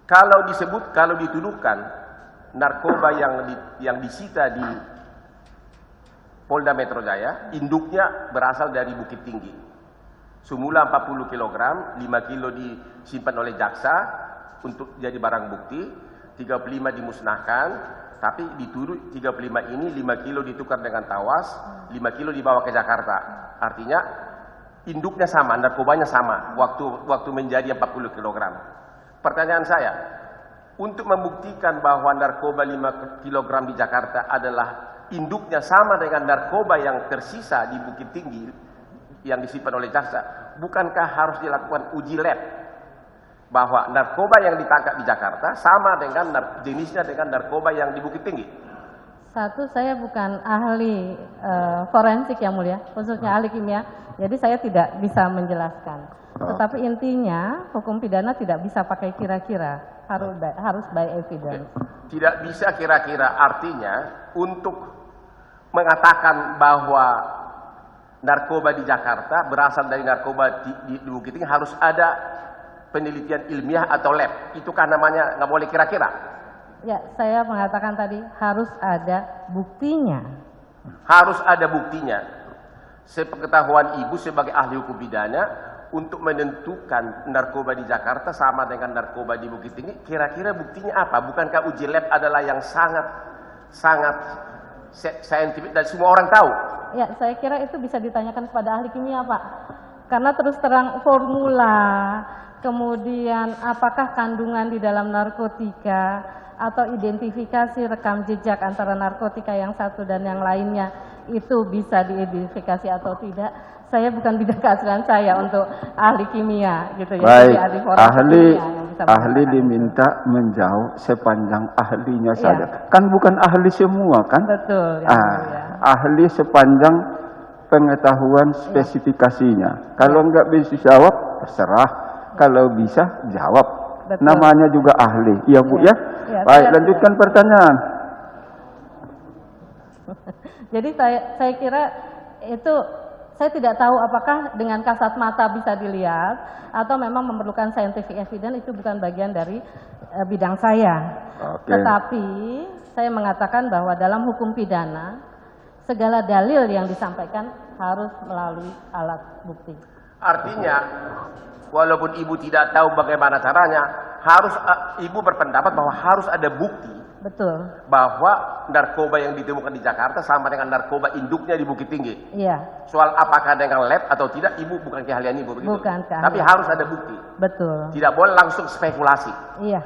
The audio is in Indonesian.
Kalau dituduhkan narkoba yang disita di Polda Metro Jaya, induknya berasal dari Bukit Tinggi. Semula 40 kg, 5 kilo disimpan oleh jaksa untuk jadi barang bukti, 35 dimusnahkan, tapi dituduh 35 ini 5 kilo ditukar dengan tawas, 5 kilo dibawa ke Jakarta. Artinya induknya sama, narkobanya sama waktu menjadi 40 kg. Pertanyaan saya, untuk membuktikan bahwa narkoba 5 kg di Jakarta adalah induknya sama dengan narkoba yang tersisa di Bukit Tinggi yang disimpan oleh jaksa, bukankah harus dilakukan uji lab bahwa narkoba yang ditangkap di Jakarta sama dengan jenisnya dengan narkoba yang di Bukit Tinggi? Satu, saya bukan ahli forensik yang mulia, khususnya ahli kimia, jadi saya tidak bisa menjelaskan. Tetapi intinya hukum pidana tidak bisa pakai kira-kira, harus by evidence. Tidak bisa kira-kira, artinya untuk mengatakan bahwa narkoba di Jakarta berasal dari narkoba di Bukit Tinggi harus ada penelitian ilmiah atau lab. Itu kan namanya nggak boleh kira-kira. Ya, saya mengatakan tadi harus ada buktinya. Harus ada buktinya. Sepengetahuan Ibu sebagai ahli hukum pidana, untuk menentukan narkoba di Jakarta sama dengan narkoba di Bukit Tinggi, kira-kira buktinya apa? Bukankah uji lab adalah yang sangat saintifik dan semua orang tahu? Ya, saya kira itu bisa ditanyakan kepada ahli kimia, Pak. Karena terus terang formula, kemudian apakah kandungan di dalam narkotika, atau identifikasi rekam jejak antara narkotika yang satu dan yang lainnya, itu bisa diidentifikasi atau tidak. Saya bukan bidang keahlian saya untuk ahli kimia gitu ya. Baik, ahli ahli diminta menjawab sepanjang ahlinya saja. Ya. Kan bukan ahli semua kan? Betul. Ya, ahli sepanjang pengetahuan spesifikasinya. Kalau enggak bisa jawab, terserah. Kalau bisa jawab. Betul. Namanya juga ahli. Iya Bu ya? Ya. Baik, lanjutkan pertanyaan. Jadi saya kira itu, saya tidak tahu apakah dengan kasat mata bisa dilihat atau memang memerlukan scientific evidence, itu bukan bagian dari bidang saya. Okay. Tetapi saya mengatakan bahwa dalam hukum pidana segala dalil yang disampaikan harus melalui alat bukti. Artinya walaupun Ibu tidak tahu bagaimana caranya, harus Ibu berpendapat bahwa harus ada bukti. Betul. Bahwa narkoba yang ditemukan di Jakarta sama dengan narkoba induknya di Bukit Tinggi. Iya. Soal apakah dengan lab atau tidak, Ibu bukan keahlian Ibu begitu. Bukan keahlian. Tapi harus ada bukti. Betul. Tidak boleh langsung spekulasi. Iya.